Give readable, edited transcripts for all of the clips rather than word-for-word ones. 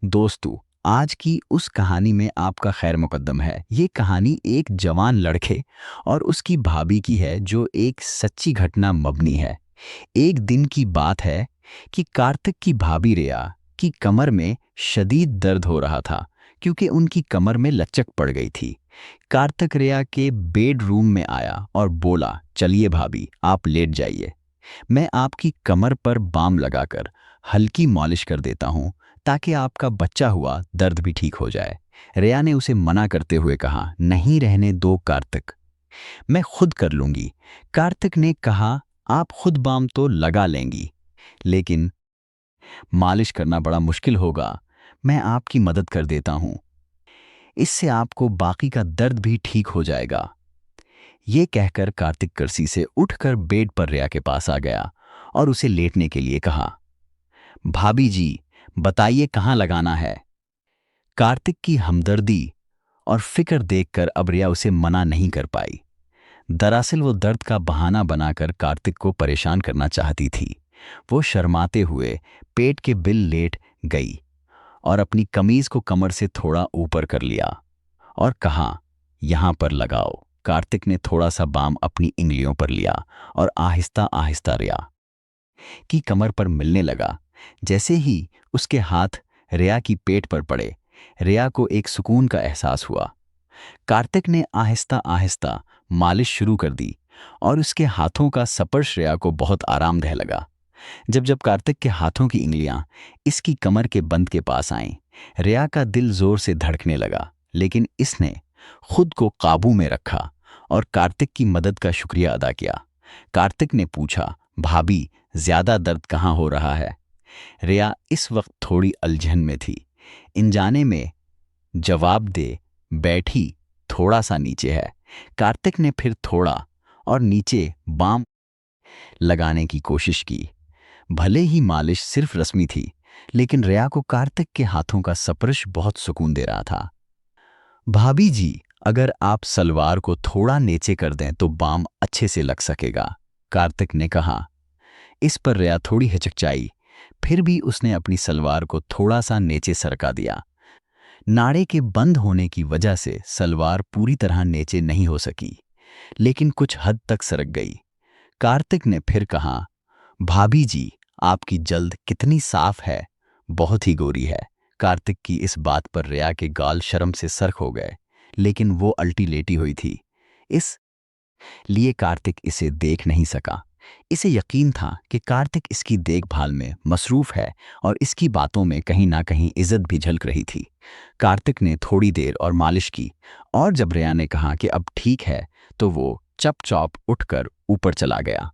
दोस्तों, आज की उस कहानी में आपका खैर मुकद्दम है। ये कहानी एक जवान लड़के और उसकी भाभी की है जो एक सच्ची घटना मबनी है। एक दिन की बात है कि कार्तिक की भाभी रिया की कमर में शदीद दर्द हो रहा था क्योंकि उनकी कमर में लचक पड़ गई थी। कार्तिक रिया के बेडरूम में आया और बोला, चलिए भाभी, आप लेट जाइए। मैं आपकी कमर पर बाम लगाकर हल्की मालिश कर देता हूँ ताकि आपका बच्चा हुआ दर्द भी ठीक हो जाए। रिया ने उसे मना करते हुए कहा, नहीं, रहने दो कार्तिक, मैं खुद कर लूंगी। कार्तिक ने कहा, आप खुद बाम तो लगा लेंगी, लेकिन मालिश करना बड़ा मुश्किल होगा। मैं आपकी मदद कर देता हूँ, इससे आपको बाकी का दर्द भी ठीक हो जाएगा। ये कहकर कार्तिक कुर्सी से उठकर बेड पर रिया के पास आ गया और उसे लेटने के लिए कहा। भाभी जी, बताइए कहाँ लगाना है। कार्तिक की हमदर्दी और फिक्र देखकर अब रिया उसे मना नहीं कर पाई। दरअसल वो दर्द का बहाना बनाकर कार्तिक को परेशान करना चाहती थी। वो शर्माते हुए पेट के बिल लेट गई और अपनी कमीज को कमर से थोड़ा ऊपर कर लिया और कहा, यहां पर लगाओ। कार्तिक ने थोड़ा सा बाम अपनी इंगलियों पर लिया और आहिस्ता आहिस्ता रिया की कमर पर मिलने लगा। जैसे ही उसके हाथ रिया की पेट पर पड़े, रिया को एक सुकून का एहसास हुआ। कार्तिक ने आहिस्ता आहिस्ता मालिश शुरू कर दी और उसके हाथों का स्पर्श रिया को बहुत आरामदेह लगा। जब जब कार्तिक के हाथों की इंगलियां इसकी कमर के बंद के पास आईं, रिया का दिल जोर से धड़कने लगा, लेकिन इसने खुद को काबू में रखा और कार्तिक की मदद का शुक्रिया अदा किया। कार्तिक ने पूछा, भाभी, ज्यादा दर्द कहाँ हो रहा है? रिया इस वक्त थोड़ी उलझन में थी। अनजाने में जवाब दे बैठी, थोड़ा सा नीचे है। कार्तिक ने फिर थोड़ा और नीचे बाम लगाने की कोशिश की। भले ही मालिश सिर्फ रस्मी थी, लेकिन रिया को कार्तिक के हाथों का स्पर्श बहुत सुकून दे रहा था। भाभी जी, अगर आप सलवार को थोड़ा नीचे कर दें तो बाम अच्छे से लग सकेगा, कार्तिक ने कहा। इस पर रिया थोड़ी हिचकिचाई, फिर भी उसने अपनी सलवार को थोड़ा सा नीचे सरका दिया। नाड़े के बंद होने की वजह से सलवार पूरी तरह नीचे नहीं हो सकी, लेकिन कुछ हद तक सरक गई। कार्तिक ने फिर कहा, भाभी जी, आपकी जल्द कितनी साफ है, बहुत ही गोरी है। कार्तिक की इस बात पर रिया के गाल शर्म से सरक हो गए, लेकिन वो अल्टी लेटी हुई थी, इस लिए कार्तिक इसे देख नहीं सका। इसे यकीन था कि कार्तिक इसकी देखभाल में मसरूफ है और इसकी बातों में कहीं ना कहीं इज्जत भी झलक रही थी। कार्तिक ने थोड़ी देर और मालिश की और जब रिया ने कहा कि अब ठीक है, तो वो चपचाप उठकर ऊपर चला गया।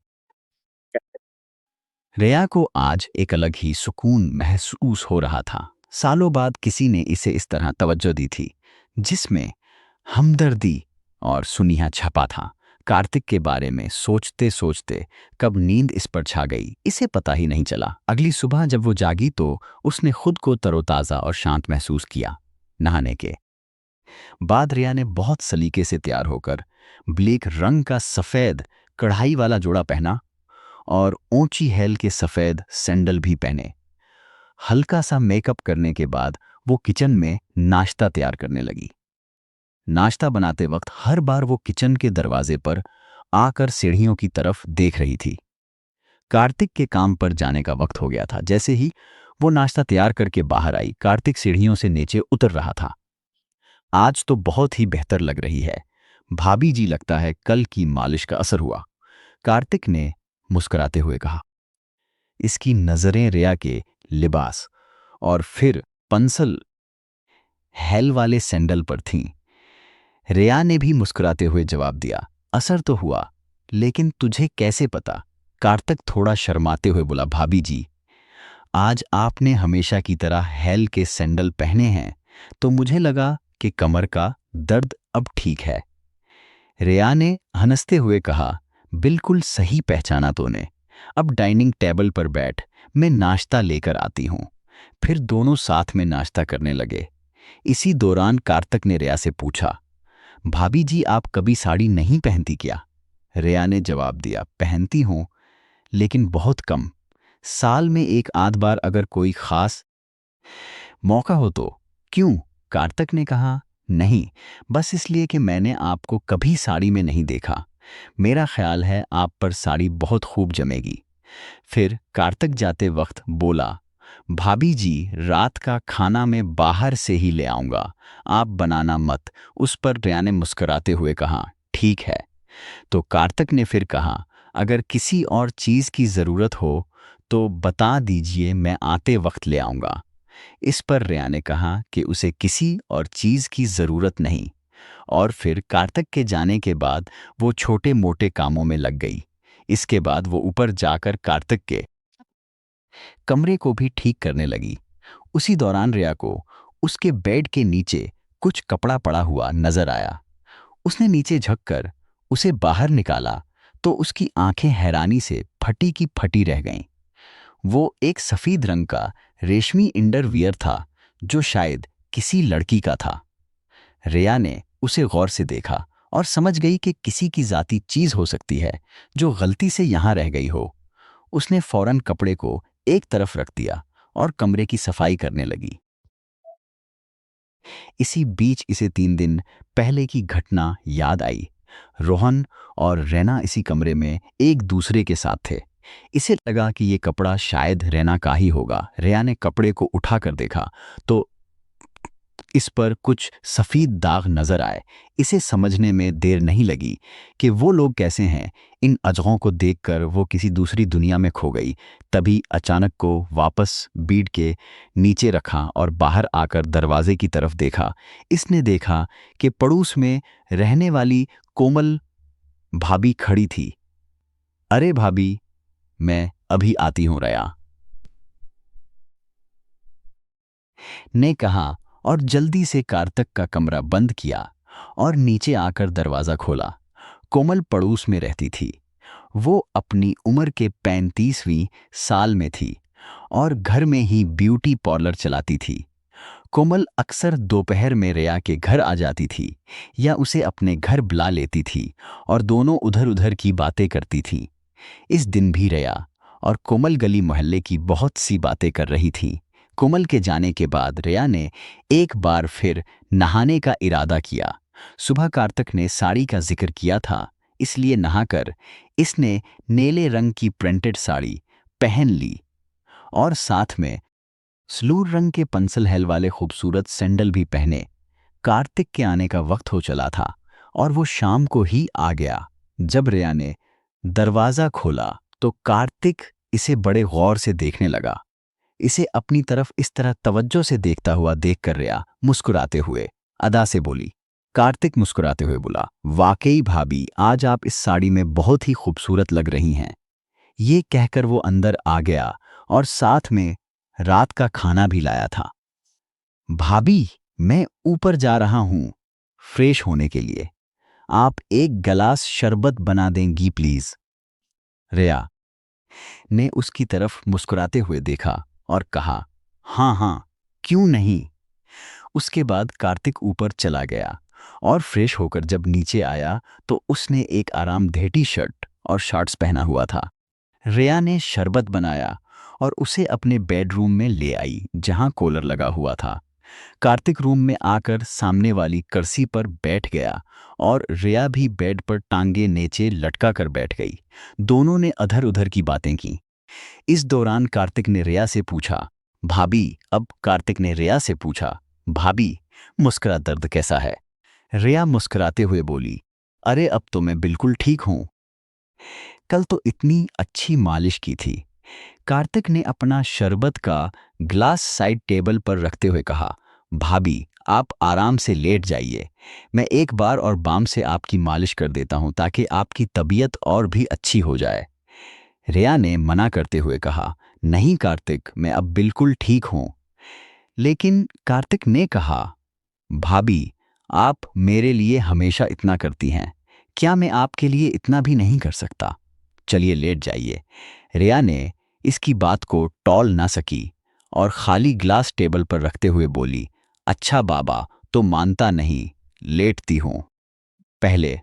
रिया को आज एक अलग ही सुकून महसूस हो रहा था। सालों बाद किसी ने इसे इस तरह तवज्जो दी थी, जिसमें हमदर्दी और सुनिया छपा था। कार्तिक के बारे में सोचते सोचते कब नींद इस पर छा गई, इसे पता ही नहीं चला। अगली सुबह जब वो जागी तो उसने खुद को तरोताज़ा और शांत महसूस किया। नहाने के बाद रिया ने बहुत सलीके से तैयार होकर ब्लैक रंग का सफ़ेद कढ़ाई वाला जोड़ा पहना और ऊंची हैल के सफ़ेद सैंडल भी पहने। हल्का सा मेकअप करने के बाद वो किचन में नाश्ता तैयार करने लगी। नाश्ता बनाते वक्त हर बार वो किचन के दरवाजे पर आकर सीढ़ियों की तरफ देख रही थी। कार्तिक के काम पर जाने का वक्त हो गया था। जैसे ही वो नाश्ता तैयार करके बाहर आई, कार्तिक सीढ़ियों से नीचे उतर रहा था। आज तो बहुत ही बेहतर लग रही है भाभी जी, लगता है कल की मालिश का असर हुआ, कार्तिक ने मुस्कुराते हुए कहा। इसकी नजरें रिया के लिबास और फिर पंसल हैल वाले सैंडल पर थीं। रिया ने भी मुस्कुराते हुए जवाब दिया, असर तो हुआ, लेकिन तुझे कैसे पता? कार्तिक थोड़ा शर्माते हुए बोला, भाभी जी, आज आपने हमेशा की तरह हैल के सैंडल पहने हैं तो मुझे लगा कि कमर का दर्द अब ठीक है। रिया ने हंसते हुए कहा, बिल्कुल सही पहचाना तूने। अब डाइनिंग टेबल पर बैठ, मैं नाश्ता लेकर आती हूँ। फिर दोनों साथ में नाश्ता करने लगे। इसी दौरान कार्तिक ने रिया से पूछा, भाभी जी, आप कभी साड़ी नहीं पहनती क्या? रिया ने जवाब दिया, पहनती हूँ, लेकिन बहुत कम, साल में एक आध बार, अगर कोई खास मौका हो तो। क्यों? कार्तिक ने कहा। नहीं, बस इसलिए कि मैंने आपको कभी साड़ी में नहीं देखा। मेरा ख्याल है आप पर साड़ी बहुत खूब जमेगी। फिर कार्तिक जाते वक्त बोला, भाभी जी, रात का खाना मैं बाहर से ही ले आऊंगा, आप बनाना मत। उस पर रिया ने मुस्कुराते हुए कहा, ठीक है। तो कार्तिक ने फिर कहा, अगर किसी और चीज़ की ज़रूरत हो तो बता दीजिए, मैं आते वक्त ले आऊंगा। इस पर रिया ने कहा कि उसे किसी और चीज़ की ज़रूरत नहीं। और फिर कार्तिक के जाने के बाद वो छोटे मोटे कामों में लग गई। इसके बाद वो ऊपर जाकर कार्तिक के कमरे को भी ठीक करने लगी। उसी दौरान रिया को उसके बेड के नीचे कुछ कपड़ा पड़ा हुआ नजर आया। उसने नीचे झुककर उसे बाहर निकाला तो उसकी आंखें हैरानी से फटी की फटी रह गईं। वो एक सफेद रंग का रेशमी इंडरवियर था जो शायद किसी लड़की का था। रिया ने उसे गौर से देखा और समझ गई कि किसी की जाती चीज हो सकती है जो गलती से यहां रह गई हो। उसने फौरन कपड़े को एक तरफ रख दिया और कमरे की सफाई करने लगी। इसी बीच इसे 3 दिन पहले की घटना याद आई। रोहन और रैना इसी कमरे में एक दूसरे के साथ थे। इसे लगा कि ये कपड़ा शायद रैना का ही होगा। रिया ने कपड़े को उठाकर देखा तो इस पर कुछ सफ़ेद दाग नजर आए। इसे समझने में देर नहीं लगी कि वो लोग कैसे हैं। इन अजगरों को देखकर वो किसी दूसरी दुनिया में खो गई। तभी अचानक को वापस बीड के नीचे रखा और बाहर आकर दरवाजे की तरफ देखा। इसने देखा कि पड़ोस में रहने वाली कोमल भाभी खड़ी थी। अरे भाभी, मैं अभी आती हूँ, रया ने कहा और जल्दी से कार्तिक का कमरा बंद किया और नीचे आकर दरवाजा खोला। कोमल पड़ोस में रहती थी। वो अपनी उम्र के 35वीं साल में थी और घर में ही ब्यूटी पार्लर चलाती थी। कोमल अक्सर दोपहर में रिया के घर आ जाती थी या उसे अपने घर बुला लेती थी और दोनों उधर उधर की बातें करती थी। इस दिन भी रिया और कोमल गली मोहल्ले की बहुत सी बातें कर रही थी। कोमल के जाने के बाद रिया ने एक बार फिर नहाने का इरादा किया। सुबह कार्तिक ने साड़ी का जिक्र किया था, इसलिए नहाकर इसने नीले रंग की प्रिंटेड साड़ी पहन ली और साथ में स्लूर रंग के पंसल हेल वाले खूबसूरत सैंडल भी पहने। कार्तिक के आने का वक्त हो चला था और वो शाम को ही आ गया। जब रिया ने दरवाजा खोला तो कार्तिक इसे बड़े गौर से देखने लगा। इसे अपनी तरफ इस तरह तवज्जो से देखता हुआ देखकर रिया मुस्कुराते हुए अदा से बोली। कार्तिक मुस्कुराते हुए बोला, वाकई भाभी, आज आप इस साड़ी में बहुत ही खूबसूरत लग रही हैं। ये कहकर वो अंदर आ गया और साथ में रात का खाना भी लाया था। भाभी, मैं ऊपर जा रहा हूँ फ्रेश होने के लिए। आप एक गिलास शरबत बना देंगी प्लीज? रिया ने उसकी तरफ मुस्कुराते हुए देखा और कहा, हाँ हाँ, क्यों नहीं। उसके बाद कार्तिक ऊपर चला गया और फ्रेश होकर जब नीचे आया तो उसने एक आरामदेह टी शर्ट और शॉर्ट्स पहना हुआ था। रिया ने शरबत बनाया और उसे अपने बेडरूम में ले आई जहां कूलर लगा हुआ था। कार्तिक रूम में आकर सामने वाली कुर्सी पर बैठ गया और रिया भी बेड पर टांगे नीचे लटका कर बैठ गई। दोनों ने अधर उधर की बातें की। इस दौरान कार्तिक ने रिया से पूछा, भाभी, अब कार्तिक ने रिया से पूछा, भाभी, मुस्कुरा दर्द कैसा है? रिया मुस्कुराते हुए बोली, अरे अब तो मैं बिल्कुल ठीक हूं। कल तो इतनी अच्छी मालिश की थी। कार्तिक ने अपना शरबत का ग्लास साइड टेबल पर रखते हुए कहा, भाभी, आप आराम से लेट जाइए। मैं एक बार और बाम से आपकी मालिश कर देता हूं ताकि आपकी तबीयत और भी अच्छी हो जाए। रिया ने मना करते हुए कहा, नहीं कार्तिक, मैं अब बिल्कुल ठीक हूं। लेकिन कार्तिक ने कहा, भाभी, आप मेरे लिए हमेशा इतना करती हैं, क्या मैं आपके लिए इतना भी नहीं कर सकता? चलिए लेट जाइए। रिया ने इसकी बात को टॉल ना सकी और खाली ग्लास टेबल पर रखते हुए बोली, अच्छा बाबा, तो मानता नहीं, लेटती हूं। पहले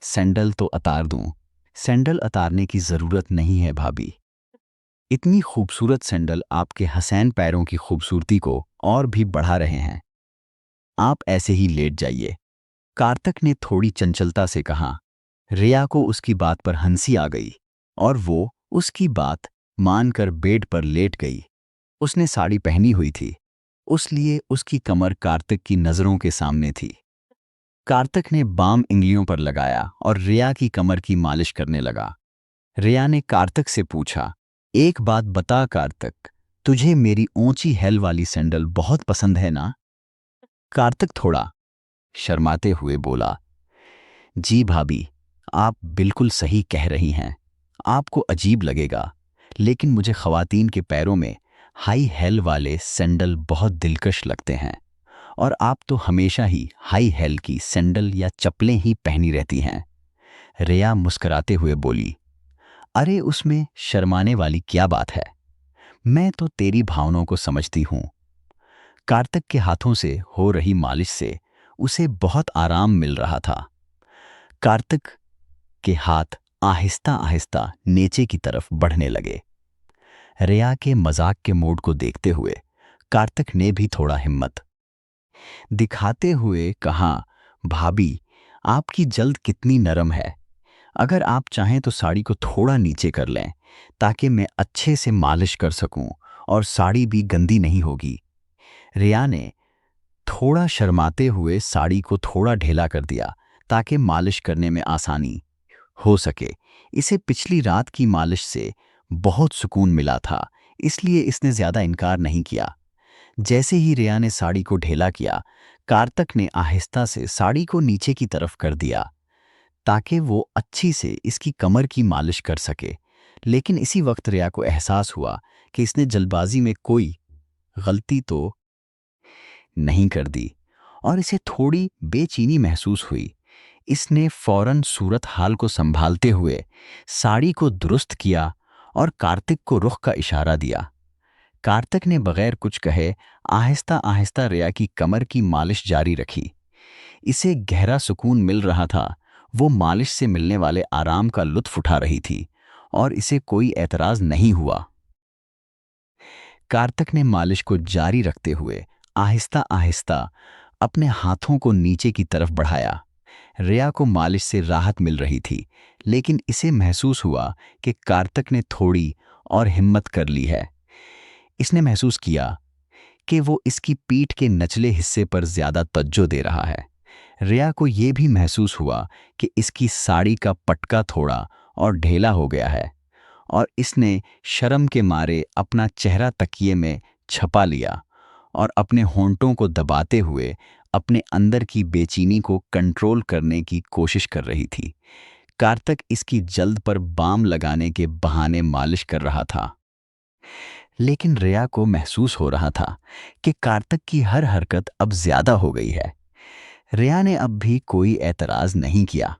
सैंडल तो उतार दूं? सैंडल उतारने की जरूरत नहीं है भाभी। इतनी खूबसूरत सैंडल आपके हसीन पैरों की खूबसूरती को और भी बढ़ा रहे हैं। आप ऐसे ही लेट जाइए। कार्तक ने थोड़ी चंचलता से कहा। रिया को उसकी बात पर हंसी आ गई और वो उसकी बात मानकर बेड पर लेट गई। उसने साड़ी पहनी हुई थी, उसलिए उसकी कमर कार्तिक की नजरों के सामने थी। कार्तिक ने बाम इंगलियों पर लगाया और रिया की कमर की मालिश करने लगा। रिया ने कार्तिक से पूछा, एक बात बता कार्तिक, तुझे मेरी ऊंची हेल वाली सैंडल बहुत पसंद है ना? कार्तिक थोड़ा शर्माते हुए बोला, जी भाभी, आप बिल्कुल सही कह रही हैं। आपको अजीब लगेगा, लेकिन मुझे ख़वातीन के पैरों में हाई हेल वाले सैंडल बहुत दिलकश लगते हैं। और आप तो हमेशा ही हाई हेल की सैंडल या चप्पलें ही पहनी रहती हैं। रिया मुस्कुराते हुए बोली, अरे उसमें शर्माने वाली क्या बात है? मैं तो तेरी भावनाओं को समझती हूँ। कार्तिक के हाथों से हो रही मालिश से उसे बहुत आराम मिल रहा था। कार्तिक के हाथ आहिस्ता आहिस्ता नीचे की तरफ बढ़ने लगे। रिया के मजाक के मूड को देखते हुए कार्तिक ने भी थोड़ा हिम्मत दिखाते हुए कहा, भाभी, आपकी जल्द कितनी नरम है। अगर आप चाहें तो साड़ी को थोड़ा नीचे कर लें, ताकि मैं अच्छे से मालिश कर सकूं और साड़ी भी गंदी नहीं होगी। रिया ने थोड़ा शर्माते हुए साड़ी को थोड़ा ढीला कर दिया, ताकि मालिश करने में आसानी हो सके। इसे पिछली रात की मालिश से बहुत सुकून मिला था, इसलिए इसने ज्यादा इनकार नहीं किया। जैसे ही रिया ने साड़ी को ढीला किया, कार्तिक ने आहिस्ता से साड़ी को नीचे की तरफ कर दिया, ताकि वो अच्छी से इसकी कमर की मालिश कर सके। लेकिन इसी वक्त रिया को एहसास हुआ कि इसने जल्दबाजी में कोई गलती तो नहीं कर दी और इसे थोड़ी बेचैनी महसूस हुई। इसने फौरन सूरत हाल को संभालते हुए साड़ी को दुरुस्त किया और कार्तिक को रुख का इशारा दिया। कार्तिक ने बगैर कुछ कहे आहिस्ता आहिस्ता रिया की कमर की मालिश जारी रखी। इसे गहरा सुकून मिल रहा था। वो मालिश से मिलने वाले आराम का लुत्फ उठा रही थी और इसे कोई एतराज नहीं हुआ। कार्तिक ने मालिश को जारी रखते हुए आहिस्ता आहिस्ता अपने हाथों को नीचे की तरफ बढ़ाया। रिया को मालिश से राहत मिल रही थी, लेकिन इसे महसूस हुआ कि कार्तिक ने थोड़ी और हिम्मत कर ली है। इसने महसूस किया कि वो इसकी पीठ के नचले हिस्से पर ज्यादा तवज्जो दे रहा है। रिया को यह भी महसूस हुआ कि इसकी साड़ी का पटका थोड़ा और ढीला हो गया है और इसने शर्म के मारे अपना चेहरा तकिए में छपा लिया और अपने होंठों को दबाते हुए अपने अंदर की बेचैनी को कंट्रोल करने की कोशिश कर रही थी। कार्तिक इसकी जल्द पर बाम लगाने के बहाने मालिश कर रहा था, लेकिन रिया को महसूस हो रहा था कि कार्तिक की हर हरकत अब ज्यादा हो गई है। रिया ने अब भी कोई एतराज नहीं किया।